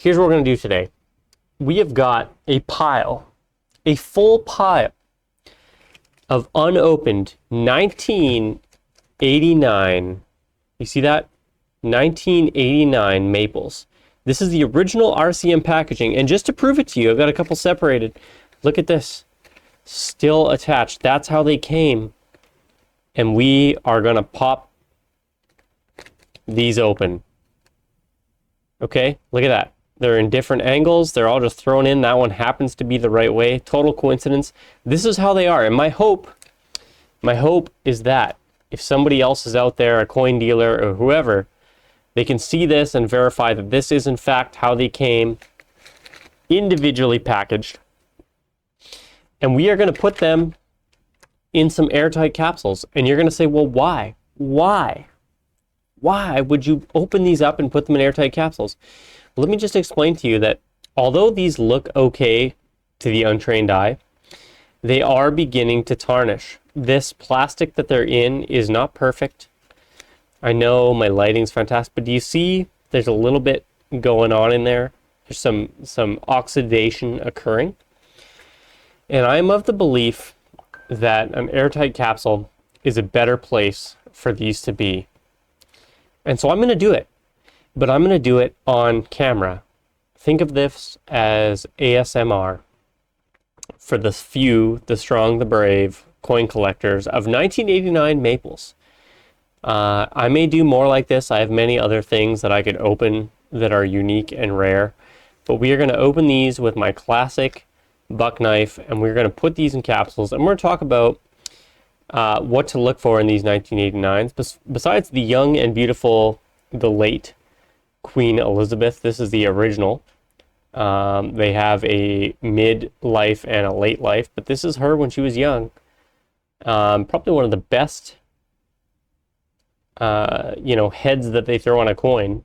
Here's what we're going to do today. We have got a full pile of unopened 1989, you see that? 1989 maples. This is the original RCM packaging, and just to prove it to you, I've got a couple separated. Look at this. Still attached. That's how they came. And we are going to pop these open. Okay, look at that. They're in different angles. They're all just thrown in. That one happens to be the right way. Total coincidence. This is how they are. And my hope is that if somebody else is out there, a coin dealer or whoever, they can see this and verify that this is in fact how they came, individually packaged. And we are going to put them in some airtight capsules. And you're going to say, well, why? Why would you open these up and put them in airtight capsules? Let me just explain to you that although these look okay to the untrained eye, they are beginning to tarnish. This plastic that they're in is not perfect. I know my lighting's fantastic, but do you see there's a little bit going on in there? There's some oxidation occurring. And I'm of the belief that an airtight capsule is a better place for these to be. And so I'm going to do it. But I'm going to do it on camera. Think of this as ASMR for the few, the strong, the brave coin collectors of 1989 maples. I may do more like this. I have many other things that I could open that are unique and rare. But we are going to open these with my classic buck knife, and we're going to put these in capsules. And we're going to talk about what to look for in these 1989s. Besides the young and beautiful, the late Queen Elizabeth, this is the original. They have a mid-life and a late life, but this is her when she was young. Probably one of the best, heads that they throw on a coin.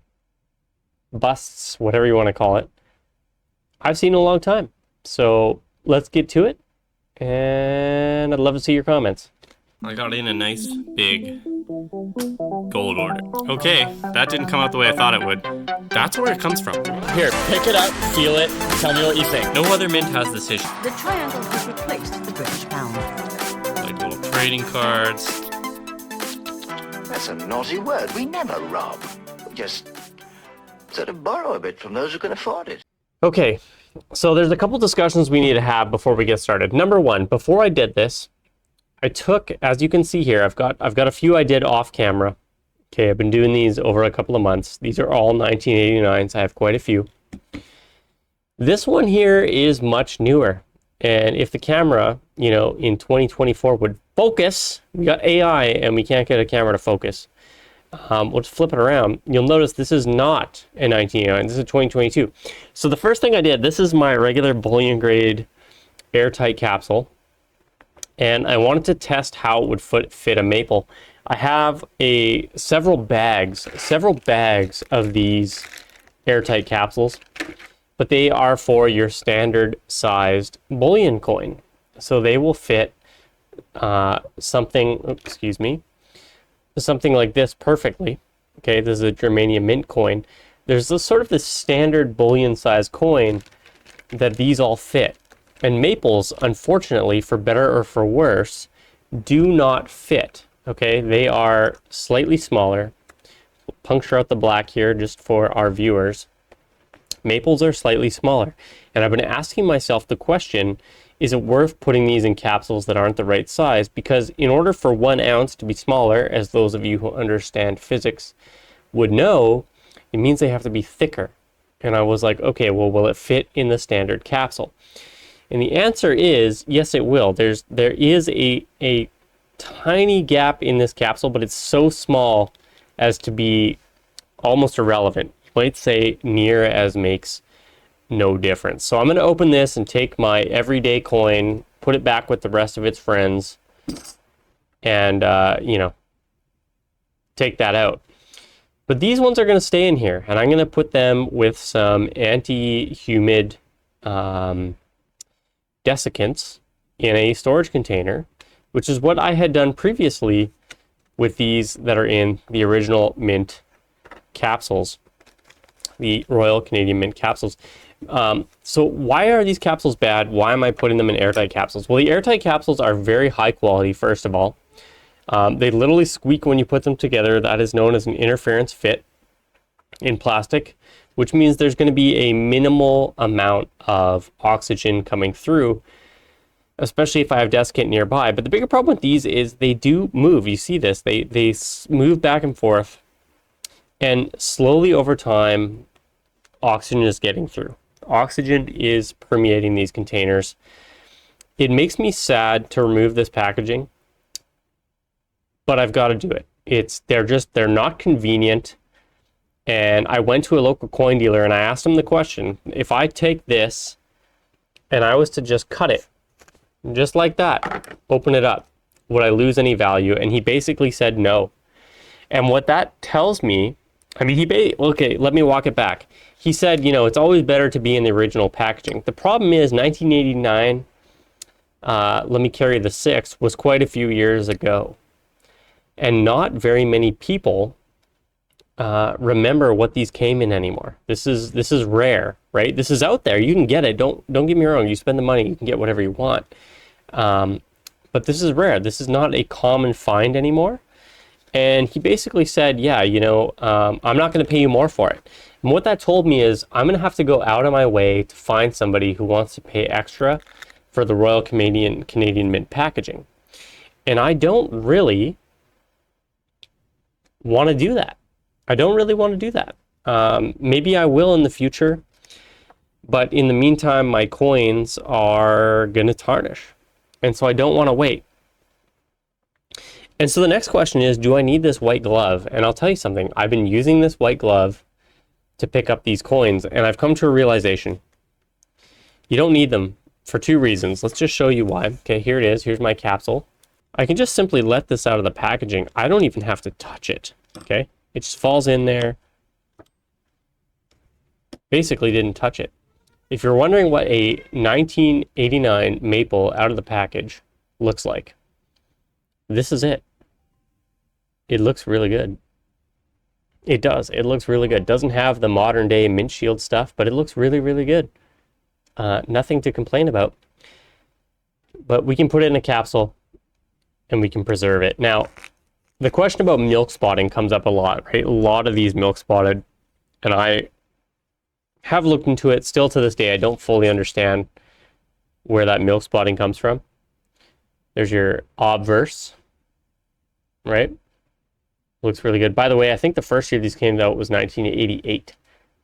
Busts, whatever you want to call it. I've seen in a long time. So let's get to it, and I'd love to see your comments. I got in a nice big gold order. Okay, that didn't come out the way I thought it would. That's where it comes from. Here, pick it up, feel it, tell me what you think. No other mint has this issue. The triangle has replaced the British pound. Like little trading cards. That's a naughty word. We never rob. We just sort of borrow a bit from those who can afford it. Okay, so there's a couple discussions we need to have before we get started. Number one, before I did this, I took, as you can see here, I've got a few I did off camera. Okay, I've been doing these over a couple of months. These are all 1989s. I have quite a few. This one here is much newer. And if the camera, in 2024 would focus, we got AI and we can't get a camera to focus. We'll just flip it around. You'll notice this is not a 1989. This is a 2022. So the first thing I did, this is my regular bullion grade airtight capsule. And I wanted to test how it would fit a maple. I have several bags of these airtight capsules, but they are for your standard sized bullion coin. So they will fit something like this perfectly. Okay, this is a Germanium mint coin. There's this standard bullion size coin that these all fit. And maples, unfortunately, for better or for worse, do not fit. Okay, they are slightly smaller. We'll puncture out the black here just for our viewers. Maples are slightly smaller. And I've been asking myself the question, is it worth putting these in capsules that aren't the right size? Because in order for 1 ounce to be smaller, as those of you who understand physics would know, it means they have to be thicker. And I was like, okay, well, will it fit in the standard capsule? And the answer is, yes, it will. There is a tiny gap in this capsule, but it's so small as to be almost irrelevant. Let's say near as makes no difference. So I'm going to open this and take my everyday coin, put it back with the rest of its friends, and, take that out. But these ones are going to stay in here, and I'm going to put them with some anti-humid desiccants in a storage container, which is what I had done previously with these that are in the original mint capsules. the Royal Canadian Mint capsules. So why are these capsules bad? Why am I putting them in airtight capsules? Well, the airtight capsules are very high quality, first of all. They literally squeak when you put them together. That is known as an interference fit in plastic, which means there's going to be a minimal amount of oxygen coming through, especially if I have desiccant nearby. But the bigger problem with these is they do move. You see this. They move back and forth, and slowly over time, oxygen is getting through. Oxygen is permeating these containers. It makes me sad to remove this packaging, but I've got to do it. They're not convenient. And I went to a local coin dealer and I asked him the question, if I take this and I was to just cut it, just like that, open it up, would I lose any value? And he basically said no. And what that tells me, okay, let me walk it back. He said, it's always better to be in the original packaging. The problem is 1989, let me carry the 6, was quite a few years ago. And not very many people remember what these came in anymore. This is rare, right? This is out there. You can get it. Don't get me wrong. You spend the money, you can get whatever you want. But this is rare. This is not a common find anymore. And he basically said, yeah, I'm not going to pay you more for it. And what that told me is I'm going to have to go out of my way to find somebody who wants to pay extra for the Royal Canadian Mint packaging. And I don't really want to do that. I don't really want to do that. Maybe I will in the future, but in the meantime, my coins are going to tarnish. And so I don't want to wait. And so the next question is, do I need this white glove? And I'll tell you something. I've been using this white glove to pick up these coins, and I've come to a realization. You don't need them for 2 reasons. Let's just show you why. Okay, here it is. Here's my capsule. I can just simply let this out of the packaging. I don't even have to touch it. Okay, it just falls in there. Basically didn't touch it. If you're wondering what a 1989 maple out of the package looks like, this is it. It looks really good. It does. It looks really good. Doesn't have the modern day mint shield stuff, but it looks really, really good. Nothing to complain about. But we can put it in a capsule and we can preserve it. Now, the question about milk spotting comes up a lot, right? A lot of these milk spotted, and I have looked into it. Still to this day, I don't fully understand where that milk spotting comes from. There's your obverse, right? Looks really good. By the way, I think the first year these came out was 1988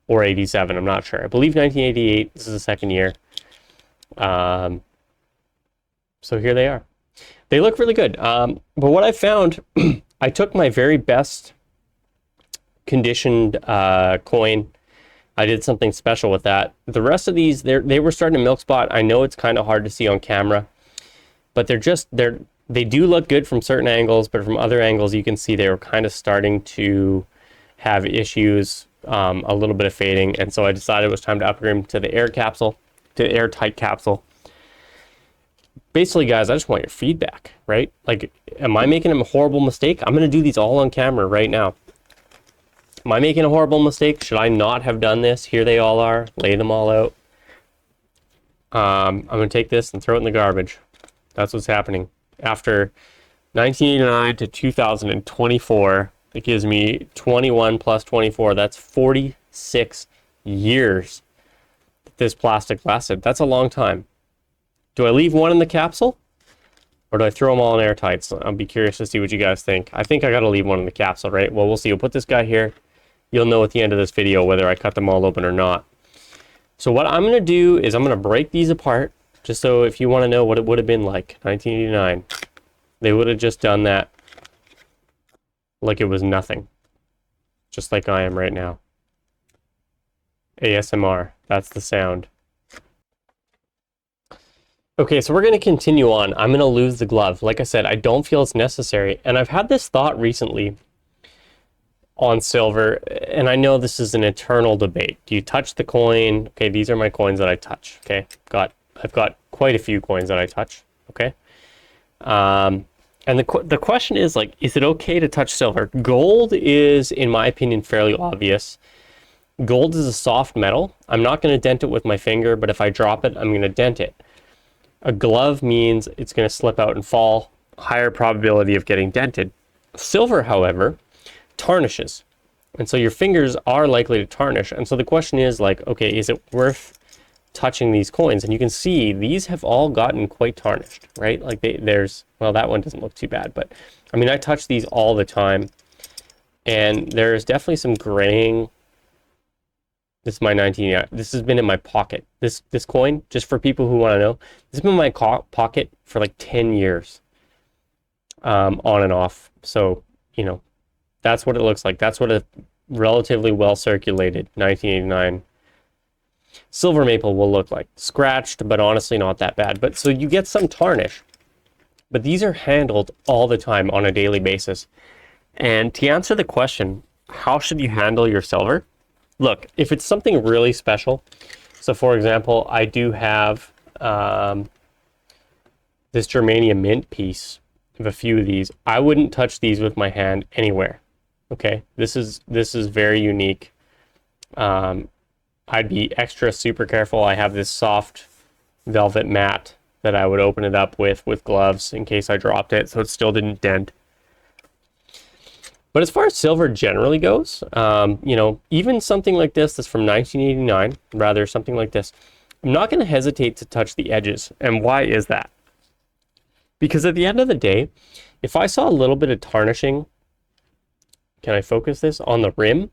or 87. I'm not sure. I believe 1988. This is the second year. So here they are. They look really good. But what I found, I took my very best conditioned coin. I did something special with that. The rest of these, they were starting to milk spot. I know it's kind of hard to see on camera, but they do look good from certain angles, but from other angles you can see they were kind of starting to have issues, a little bit of fading, and so I decided it was time to upgrade them to the airtight capsule. Basically, guys, I just want your feedback, right? Like, am I making a horrible mistake? I'm going to do these all on camera right now. Am I making a horrible mistake? Should I not have done this? Here they all are. Lay them all out. I'm going to take this and throw it in the garbage. That's what's happening. After 1989 to 2024, it gives me 21 plus 24. That's 46 years that this plastic lasted. That's a long time. Do I leave one in the capsule? Or do I throw them all in airtight? So I'll be curious to see what you guys think. I think I got to leave one in the capsule, right? Well, we'll see. We'll put this guy here. You'll know at the end of this video whether I cut them all open or not. So what I'm going to do is I'm going to break these apart, just so if you want to know what it would have been like, 1989. They would have just done that like it was nothing. Just like I am right now. ASMR. That's the sound. Okay, so we're going to continue on. I'm going to lose the glove. Like I said, I don't feel it's necessary. And I've had this thought recently on silver, and I know this is an eternal debate. Do you touch the coin? Okay, these are my coins that I touch. Okay, I've got quite a few coins that I touch. Okay, and the question is, like, is it okay to touch silver? Gold is, in my opinion, fairly obvious. Gold is a soft metal. I'm not going to dent it with my finger, but if I drop it, I'm going to dent it. A glove means it's going to slip out and fall, higher probability of getting dented. Silver, however, tarnishes. And so your fingers are likely to tarnish. And so the question is like, okay, is it worth touching these coins? And you can see these have all gotten quite tarnished, right? Like well, that one doesn't look too bad, but I mean, I touch these all the time and there's definitely some graying. This is my 19. This has been in my pocket. This coin, just for people who want to know, this has been in my pocket for like 10 years, on and off. So, you know, that's what it looks like. That's what a relatively well circulated 1989 silver maple will look like. Scratched, but honestly not that bad. But so you get some tarnish. But these are handled all the time on a daily basis. And to answer the question, how should you handle your silver? Look, if it's something really special, so for example, I do have this germanium mint piece of a few of these. I wouldn't touch these with my hand anywhere. Okay, this is very unique. I'd be extra super careful. I have this soft velvet mat that I would open it up with gloves in case I dropped it, so it still didn't dent. But as far as silver generally goes, you know, even something like this that's from 1989, rather something like this, I'm not going to hesitate to touch the edges. And why is that? Because at the end of the day, if I saw a little bit of tarnishing, can I focus this on the rim?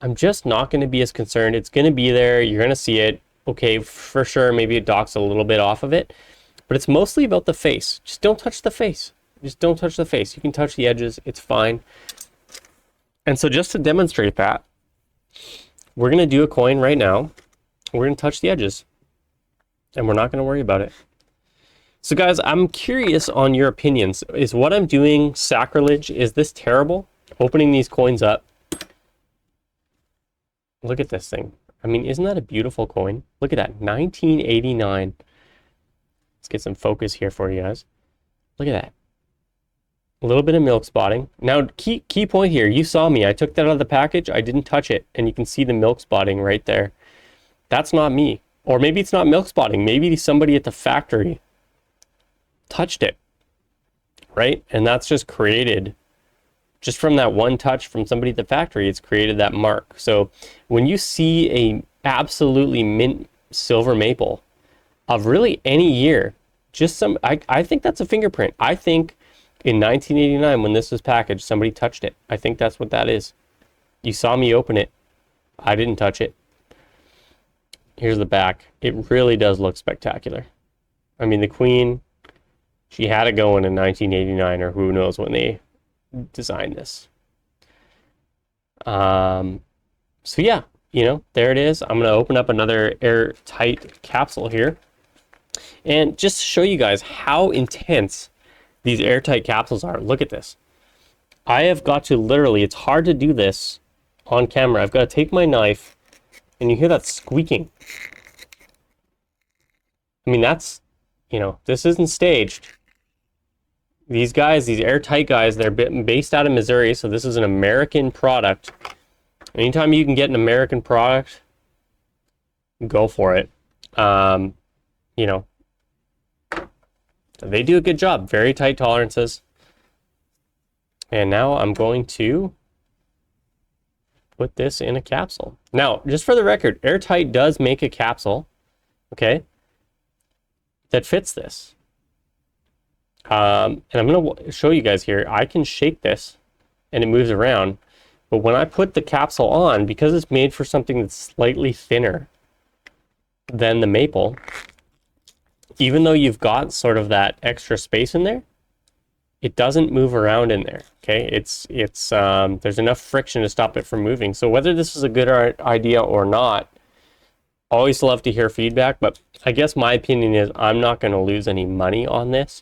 I'm just not going to be as concerned. It's going to be there. You're going to see it. Okay, for sure, maybe it docks a little bit off of it. But it's mostly about the face. Just don't touch the face. Just don't touch the face. You can touch the edges. It's fine. And so just to demonstrate that, we're going to do a coin right now. We're going to touch the edges. And we're not going to worry about it. So guys, I'm curious on your opinions. Is what I'm doing sacrilege? Is this terrible? Opening these coins up. Look at this thing. I mean, isn't that a beautiful coin? Look at that. 1989. Let's get some focus here for you guys. Look at that. A little bit of milk spotting. Now, key point here. You saw me. I took that out of the package. I didn't touch it. And you can see the milk spotting right there. That's not me. Or maybe it's not milk spotting. Maybe somebody at the factory touched it. Right? And that's just created, just from that one touch from somebody at the factory, it's created that mark. So when you see a absolutely mint silver maple of really any year, just some, I think that's a fingerprint. I think in 1989, when this was packaged, somebody touched it. I think that's what that is. You saw me open it. I didn't touch it. Here's the back. It really does look spectacular. I mean, the Queen, she had it going in 1989, or who knows when they designed this. So yeah, you know, there it is. I'm going to open up another airtight capsule here. And just to show you guys how intense these airtight capsules are. Look at this. I have got to literally, it's hard to do this on camera. I've got to take my knife, and you hear that squeaking. I mean, that's, you know, this isn't staged. These guys, these airtight guys, they're based out of Missouri, so this is an American product. Anytime you can get an American product, go for it. You know, they do a good job. Very tight tolerances. And now I'm going to put this in a capsule. Now, just for the record, Airtight does make a capsule, okay, that fits this. And I'm going to show you guys here. I can shake this and it moves around. But when I put the capsule on, because it's made for something that's slightly thinner than the maple, even though you've got sort of that extra space in there, it doesn't move around in there. Okay, it's there's enough friction to stop it from moving. So whether this is a good idea or not, always love to hear feedback. But I guess my opinion is I'm not going to lose any money on this.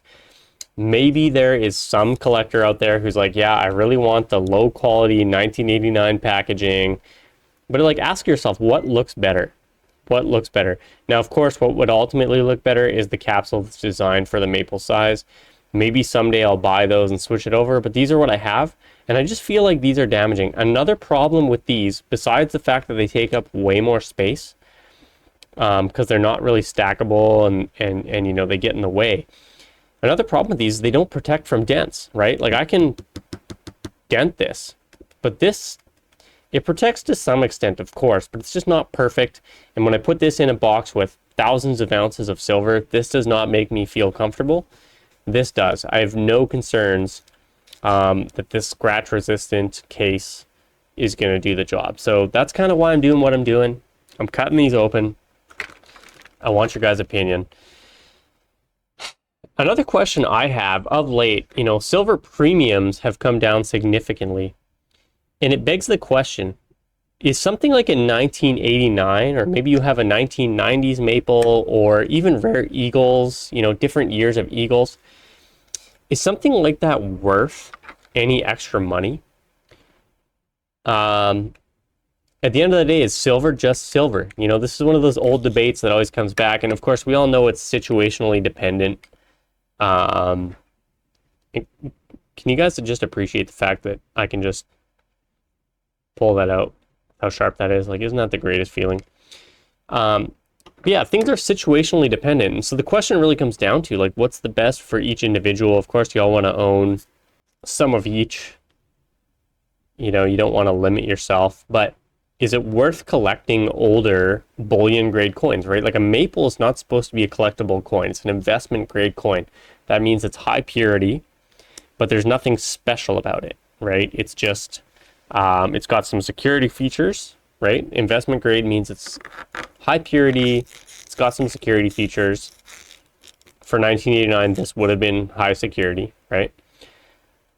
Maybe there is some collector out there who's like, yeah, I really want the low quality 1989 packaging. But like, ask yourself, what looks better? What looks better? Now, of course, what would ultimately look better is the capsule that's designed for the maple size. Maybe someday I'll buy those and switch it over, but these are what I have, and I just feel like these are damaging. Another problem with these, besides the fact that they take up way more space, because they're not really stackable and you know, they get in the way. Another problem with these is they don't protect from dents, right? Like I can dent this, but this, it protects to some extent, of course, but it's just not perfect. And when I put this in a box with thousands of ounces of silver, this does not make me feel comfortable. This does. I have no concerns that this scratch resistant case is going to do the job. So that's kind of why I'm doing what I'm doing. I'm cutting these open. I want your guys' opinion. Another question I have of late, you know, silver premiums have come down significantly. And it begs the question, is something like a 1989, or maybe you have a 1990s maple, or even rare eagles, you know, different years of eagles, is something like that worth any extra money? At the end of the day, is silver just silver? You know, this is one of those old debates that always comes back. And of course, we all know it's situationally dependent. Can you guys just appreciate the fact that I can just pull that out, how sharp that is? Like, isn't that the greatest feeling? But yeah, things are situationally dependent. And so the question really comes down to, like, what's the best for each individual? Of course, you all want to own some of each. You know, you don't want to limit yourself, but is it worth collecting older bullion grade coins, right? Like a maple is not supposed to be a collectible coin. It's an investment grade coin. That means it's high purity, but there's nothing special about it, right? It's just, it's got some security features, right? Investment grade means it's high purity. It's got some security features. For 1989, this would have been high security, right?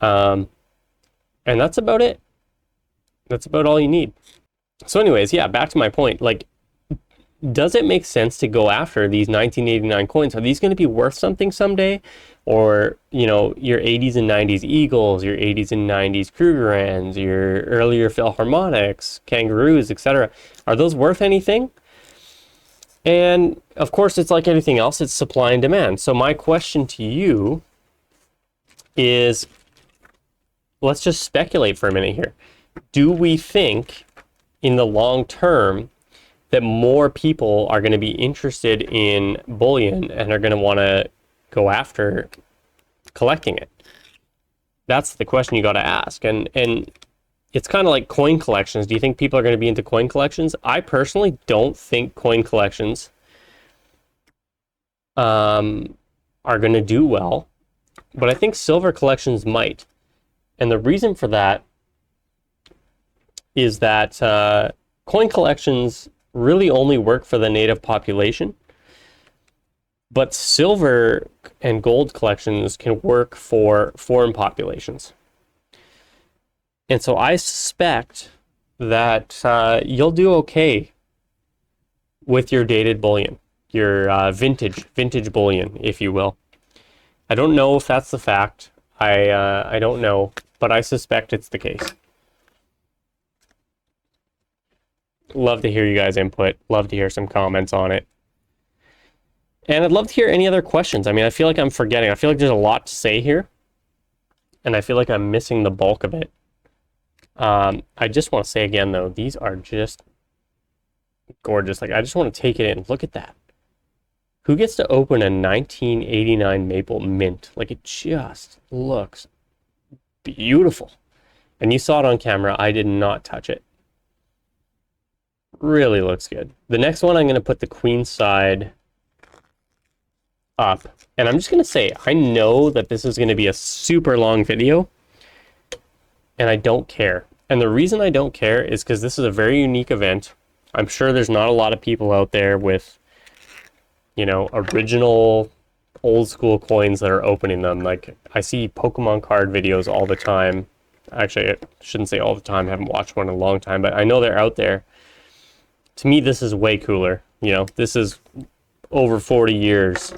And that's about it. That's about all you need. So anyways, yeah, back to my point. Like, does it make sense to go after these 1989 coins? Are these going to be worth something someday? Or, you know, your 80s and 90s Eagles, your 80s and 90s Krugerrands, your earlier Philharmonics, Kangaroos, etc. Are those worth anything? And of course, it's like anything else, it's supply and demand. So my question to you is, let's just speculate for a minute here. Do we think in the long term that more people are going to be interested in bullion and are going to want to go after collecting it? That's the question you got to ask. And it's kind of like coin collections. Do you think people are going to be into coin collections? I personally don't think coin collections are going to do well, but I think silver collections might. And the reason for that is that coin collections really only work for the native population, but silver and gold collections can work for foreign populations. And so I suspect that you'll do okay with your dated bullion, your vintage bullion, if you will. I don't know if that's the fact. I don't know, but I suspect it's the case. Love to hear you guys' input. Love to hear some comments on it. And I'd love to hear any other questions. I mean, I feel like I'm forgetting. I feel like there's a lot to say here, and I feel like I'm missing the bulk of it. I just want to say again, though, these are just gorgeous. Like, I just want to take it in. Look at that. Who gets to open a 1989 maple mint? Like, it just looks beautiful. And you saw it on camera. I did not touch it. Really looks good. The next one, I'm going to put the queen side up. And I'm just going to say, I know that this is going to be a super long video, and I don't care. And the reason I don't care is because this is a very unique event. I'm sure there's not a lot of people out there with, you know, original old school coins that are opening them. Like, I see Pokemon card videos all the time. Actually, I shouldn't say all the time. I haven't watched one in a long time, but I know they're out there. To me, this is way cooler. You know, this is over 40 years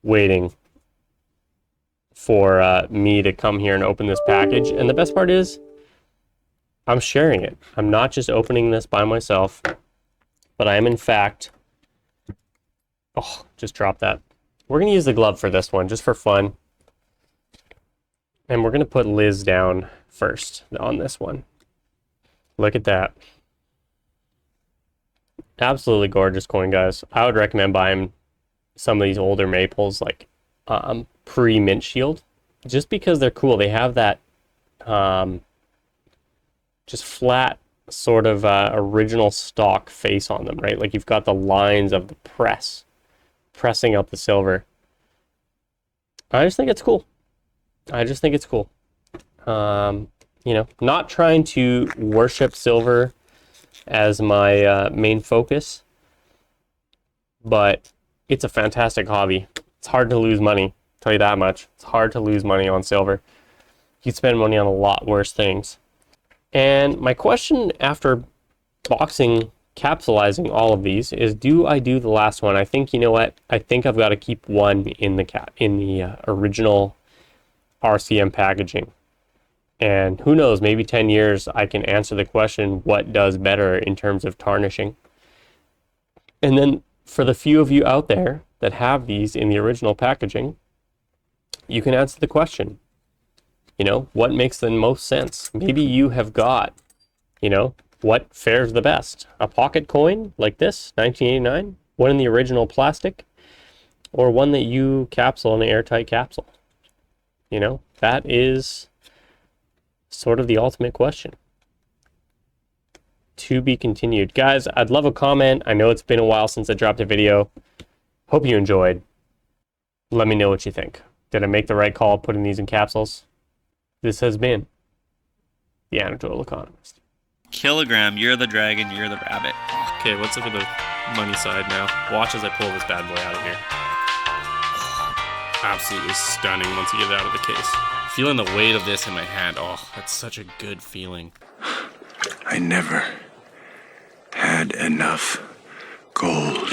waiting for me to come here and open this package. And the best part is, I'm sharing it. I'm not just opening this by myself, but I am in fact... Oh, just dropped that. We're going to use the glove for this one, just for fun. And we're going to put Liz down first on this one. Look at that. Absolutely gorgeous coin, guys. I would recommend buying some of these older maples, like pre-mint shield, just because they're cool. They have that just flat sort of original stock face on them, right? Like you've got the lines of the pressing up the silver. I just think it's cool. I just think it's cool. You know, not trying to worship silver as my main focus, but it's a fantastic hobby. It's hard to lose money, I'll tell you that much. It's hard to lose money on silver. You spend money on a lot worse things. And my question after boxing, capsulizing all of these is, do I do the last one? I think, you know what? I think I've got to keep one in the original RCM packaging. And who knows, maybe 10 years I can answer the question, what does better in terms of tarnishing? And then for the few of you out there that have these in the original packaging, you can answer the question. You know, what makes the most sense? Maybe you have got, you know, what fares the best? A pocket coin like this, 1989, one in the original plastic, or one that you capsule in an airtight capsule? You know, that is sort of the ultimate question. To be continued. Guys, I'd love a comment. I know it's been a while since I dropped a video. Hope you enjoyed. Let me know what you think. Did I make the right call putting these in capsules? This has been the Anecdotal Economist. Kilogram, you're the dragon, you're the rabbit. Okay, let's look at the money side now. Watch as I pull this bad boy out of here. Absolutely stunning once you get it out of the case. Feeling the weight of this in my hand. Oh, that's such a good feeling. I never had enough gold.